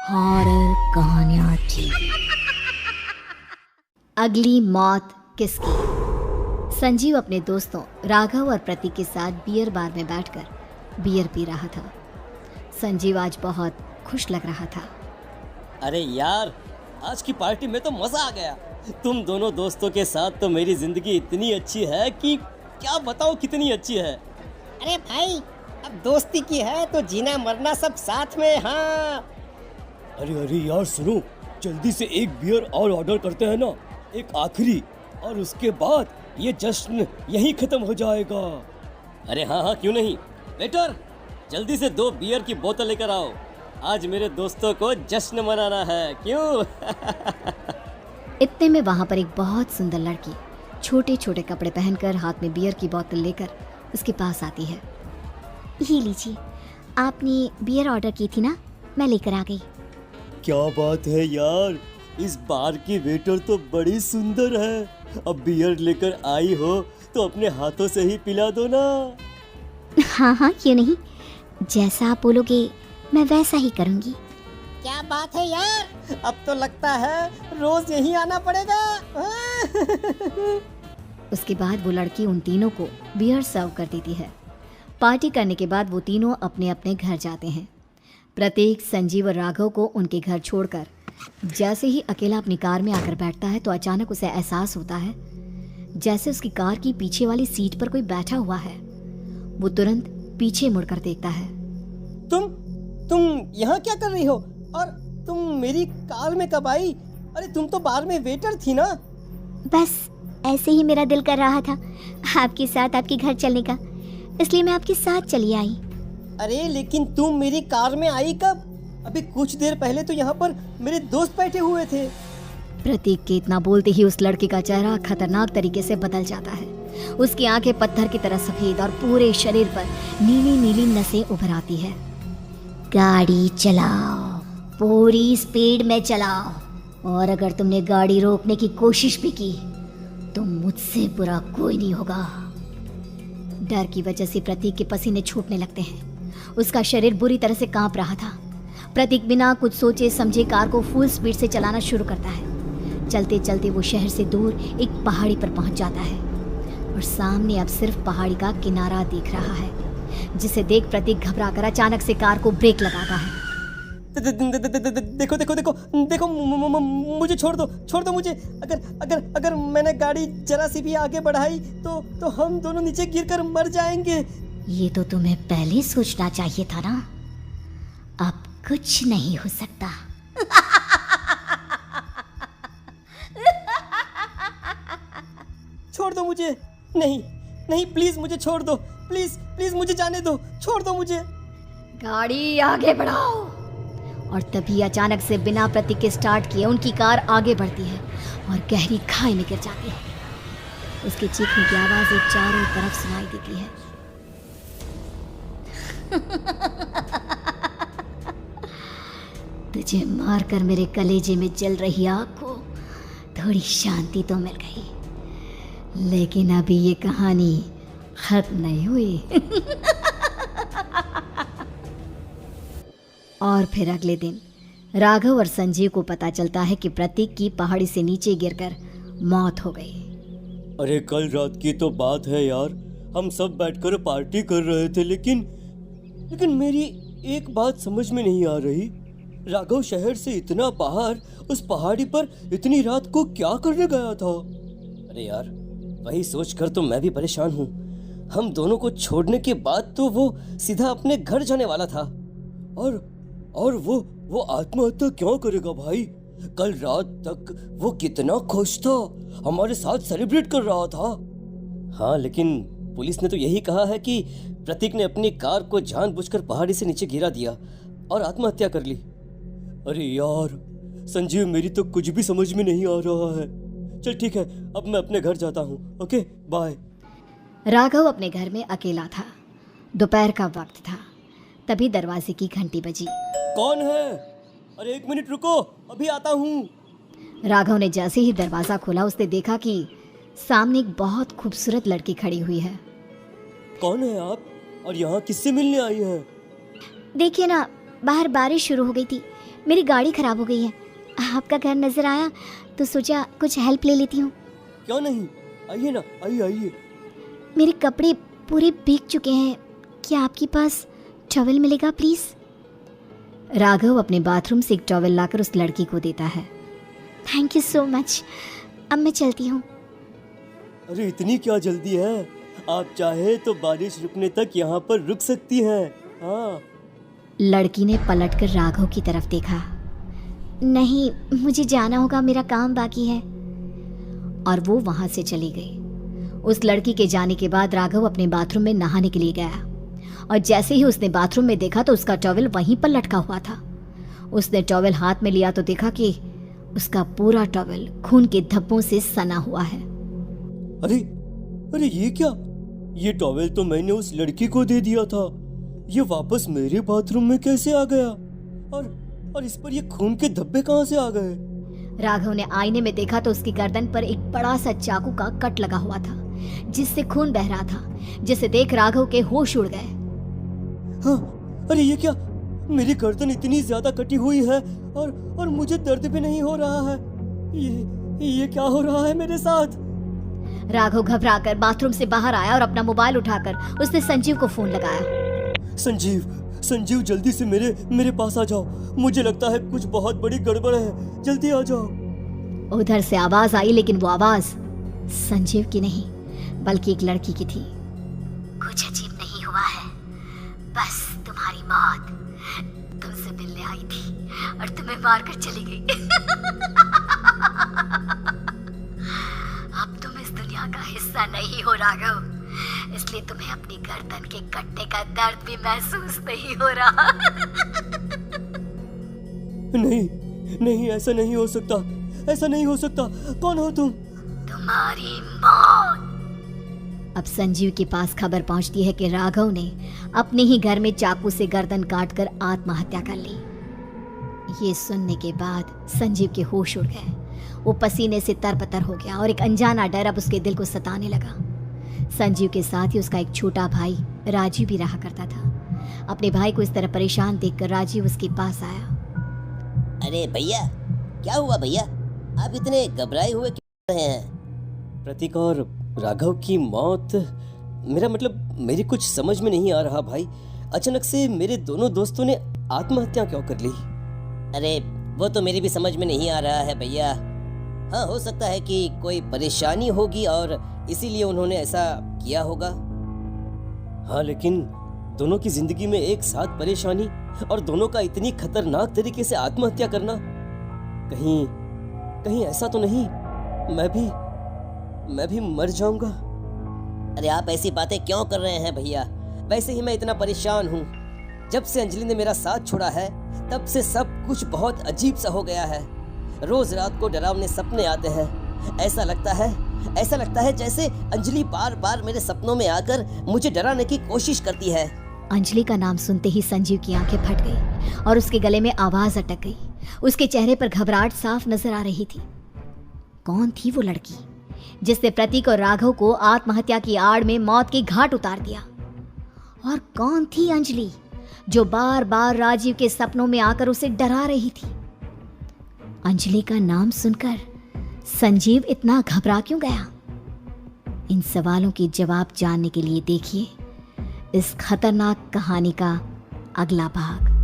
Horror कहानियाँ थी। अगली मौत किसकी? संजीव अपने दोस्तों राघव और प्रतीक के साथ बियर बार में बैठकर बियर पी रहा था। संजीव आज बहुत खुश लग रहा था। अरे यार, आज की पार्टी में तो मजा आ गया। तुम दोनों दोस्तों के साथ तो मेरी जिंदगी इतनी अच्छी है कि क्या बताओ कितनी अच्छी है। अरे भाई, अब दोस्ती की है तो जीना मरना सब साथ में। हाँ अरे यार सुनो, जल्दी से एक बियर और ऑर्डर करते हैं ना, एक आखिरी, और उसके बाद ये जश्न यहीं खत्म हो जाएगा। अरे हाँ क्यों नहीं। वेटर, जल्दी से 2 बियर की बोतल लेकर आओ। आज मेरे दोस्तों को जश्न मनाना है, क्यों? इतने में वहां पर एक बहुत सुंदर लड़की छोटे छोटे कपड़े पहनकर हाथ में बियर की बोतल लेकर उसके पास आती है। ये लीजिए, आपने बियर ऑर्डर की थी ना, मैं लेकर आ गई। क्या बात है यार, इस बार की वेटर तो बड़ी सुंदर है। अब बियर लेकर आई हो तो अपने हाथों से ही पिला दो ना। हाँ क्यों नहीं, जैसा आप बोलोगे मैं वैसा ही करूँगी। क्या बात है यार, अब तो लगता है रोज यहीं आना पड़ेगा। उसके बाद वो लड़की उन तीनों को बियर सर्व कर देती है। पार्टी करने के बाद वो तीनों अपने अपने घर जाते हैं। प्रतीक, संजीव और राघव को उनके घर छोड़कर जैसे ही अकेला अपनी कार में आकर बैठता है तो अचानक उसे एहसास होता है जैसे उसकी कार की पीछे वाली सीट पर कोई बैठा हुआ है। वो तुरंत पीछे मुड़कर देखता है। तुम यहाँ क्या कर रही हो? और तुम मेरी कार में कब आई? अरे तुम तो बार में वेटर थी ना। बस ऐसे ही मेरा दिल कर रहा था आपके साथ आपके घर चलने का, इसलिए मैं आपके साथ चली आई। अरे लेकिन तुम मेरी कार में आई कब? अभी कुछ देर पहले तो यहाँ पर मेरे दोस्त बैठे हुए थे। प्रतीक के इतना बोलते ही उस लड़के का चेहरा खतरनाक तरीके से बदल जाता है। उसकी आंखें पत्थर की तरह सफेद और पूरे शरीर पर नीली नीली नसें उभर आती है। गाड़ी चलाओ, पूरी स्पीड में चलाओ, और अगर तुमने गाड़ी रोकने की कोशिश भी की तो मुझसे बुरा कोई नहीं होगा। डर की वजह से प्रतीक के पसीने छूटने लगते हैं। उसका शरीर बुरी तरह से कांप रहा था। प्रतीक बिना कुछ सोचे समझे कार को फुल स्पीड से चलाना शुरू करता है। चलते चलते वो शहर से दूर एक पहाड़ी पर पहुंच जाता है और सामने अब सिर्फ पहाड़ी का किनारा दिख रहा है, जिसे देख प्रतीक घबराकर अचानक से कार को ब्रेक लगाता है। देखो देखो देखो देखो, मुझे छोड़ दो मुझे। अगर मैंने गाड़ी जरा सी भी आगे बढ़ाई तो हम दोनों नीचे गिरकर मर जाएंगे। ये तो तुम्हें पहले सोचना चाहिए था ना। अब कुछ नहीं हो सकता। छोड़ दो मुझे। नहीं प्लीज मुझे छोड़ दो। प्लीज मुझे जाने दो। छोड़ दो मुझे। गाड़ी आगे बढ़ाओ। और तभी अचानक से बिना प्रतीक के स्टार्ट किए उनकी कार आगे बढ़ती है और गहरी खाई में गिर जाती है। उसके चीखने की आवाज एक चारों तरफ सुनाई देती है। तुझे मारकर मेरे कलेजे में जल रही आग को थोड़ी शांति तो मिल गई, लेकिन अभी ये कहानी खत्म नहीं हुई। और फिर अगले दिन राघव और संजीव को पता चलता है कि प्रतीक की पहाड़ी से नीचे गिरकर मौत हो गई। अरे कल रात की तो बात है यार, हम सब बैठकर पार्टी कर रहे थे, लेकिन मेरी एक बात समझ में नहीं आ रही। राघव शहर से इतना बाहर उस पहाड़ी पर इतनी रात को क्या करने गया था? अरे यार, वही सोचकर तो मैं भी परेशान हूँ। हम दोनों को छोड़ने के बाद तो वो सीधा अपने घर जाने वाला था, और वो आत्महत्या क्यों करेगा भाई? कल रात तक वो कितना खुश था, हमारे साथ सेलिब्रेट कर रहा था। हाँ, लेकिन पुलिस ने तो यही कहा है कि प्रतीक ने अपनी कार को जानबूझकर पहाड़ी से नीचे गिरा दिया और आत्महत्या कर ली। अरे यार संजीव, मेरी तो कुछ भी समझ में नहीं आ रहा है। चल ठीक है, अब मैं अपने घर जाता हूँ। Okay bye. राघव अपने घर में अकेला था। दोपहर का वक्त था। तभी दरवाजे की घंटी बजी। कौन है? अरे 1 मिनट रुको, अभी आता हूँ। राघव ने जैसे ही दरवाजा खोला उसने देखा कि सामने एक बहुत खूबसूरत लड़की खड़ी हुई है। कौन है आप और यहाँ किससे मिलने आई हैं? देखिए ना, बाहर बारिश शुरू हो गई थी, मेरी गाड़ी खराब हो गई है। आपका घर नज़र आया तो सोचा कुछ हेल्प ले लेती हूँ। क्यों नहीं, आइए ना, आइए आइए। मेरे कपड़े पूरे भीग चुके हैं, क्या आपके पास टॉवल मिलेगा प्लीज़? राघव अपने बाथरूम से एक टॉवल लाकर उस लड़की को देता है। थैंक यू सो मच, अब मैं चलती हूँ। अरे इतनी क्या जल्दी है, आप चाहे तो बारिश रुकने तक यहाँ पर रुक सकती हैं। हाँ। लड़की ने पलटकर राघव की तरफ देखा। नहीं, मुझे जाना होगा, मेरा काम बाकी है। और वो वहां से चली गई। उस लड़की के जाने के बाद राघव अपने बाथरूम में नहाने के लिए गया और जैसे ही उसने बाथरूम में देखा तो उसका टॉवल वहीं पर लटका हुआ था। उसने टॉवल हाथ में लिया तो देखा कि उसका पूरा टॉवल खून के धब्बों से सना हुआ है। अरे अरे ये क्या, ये टॉवेल तो मैंने उस लड़की को दे दिया था, ये वापस मेरे बाथरूम में कैसे आ गया? और इस पर ये खून के धब्बे कहाँ से आ गए? राघव ने आईने में देखा तो उसकी गर्दन पर एक बड़ा सा चाकू का कट लगा हुआ था जिससे खून बह रहा था, जिसे देख राघव के होश उड़ गए। हाँ, अरे ये क्या, मेरी गर्दन इतनी ज्यादा कटी हुई है और मुझे दर्द भी नहीं हो रहा है। ये क्या हो रहा है मेरे साथ? राघव घबराकर बाथरूम से बाहर आया और अपना मोबाइल उठाकर उसने संजीव को फोन लगाया। संजीव जल्दी से मेरे पास आ जाओ, मुझे लगता है कुछ बहुत बड़ी गड़बड़ है, जल्दी आ जाओ। उधर से आवाज आई, लेकिन वो आवाज संजीव की नहीं बल्कि एक लड़की की थी। कुछ अजीब नहीं हुआ है, बस तुम्हारी मौत तुमसे मिलने आई थी और तुम्हें मारकर चली गई। अब तुम इस दुनिया का हिस्सा नहीं हो राघव, इसलिए तुम्हें अपनी गर्दन के कटने का दर्द भी महसूस नहीं हो रहा। नहीं, ऐसा नहीं हो सकता, ऐसा नहीं हो सकता। कौन हो तुम? तुम्हारी मौत। अब संजीव के पास खबर पहुंचती है कि राघव ने अपने ही घर में चाकू से गर्दन काटकर आत्महत्या कर ली। ये सुनने के बाद संजीव के होश उड़ गए। वो पसीने से तरबतर हो गया और एक अनजाना डर अब उसके दिल को सताने लगा। संजीव के साथ ही उसका एक छोटा भाई राजीव भी रहा करता था। अपने भाई को इस तरह परेशान देखकर राजीव उसके पास आया। अरे भैया, क्या हुआ भैया, आप इतने घबराए हुए क्यों रहे हैं? प्रतीक और राघव की मौत, मेरा मतलब मेरी कुछ समझ में नहीं आ रहा भाई। अचानक से मेरे दोनों दोस्तों ने आत्महत्या क्यों कर ली? अरे वो तो मेरी भी समझ में नहीं आ रहा है भैया। हाँ, हो सकता है कि कोई परेशानी होगी और इसीलिए उन्होंने ऐसा किया होगा। हाँ, लेकिन दोनों की जिंदगी में एक साथ परेशानी और दोनों का इतनी खतरनाक तरीके से आत्महत्या करना, कहीं ऐसा तो नहीं मैं भी मर जाऊंगा? अरे आप ऐसी बातें क्यों कर रहे हैं भैया? वैसे ही मैं इतना परेशान हूँ। जब से अंजलि ने मेरा साथ छोड़ा है तब से सब कुछ बहुत अजीब सा हो गया है। रोज रात को डरावने सपने आते हैं। ऐसा लगता है जैसे अंजलि बार बार मेरे सपनों में आकर मुझे डराने की कोशिश करती है। अंजलि का नाम सुनते ही संजीव की आंखें फट गई और उसके गले में आवाज अटक गई। उसके चेहरे पर घबराहट साफ नजर आ रही थी। कौन थी वो लड़की जिसने प्रतीक और राघव को आत्महत्या की आड़ में मौत के घाट उतार दिया? और कौन थी अंजलि जो बार बार राजीव के सपनों में आकर उसे डरा रही थी? अंजलि का नाम सुनकर संजीव इतना घबरा क्यों गया? इन सवालों के जवाब जानने के लिए देखिए इस खतरनाक कहानी का अगला भाग।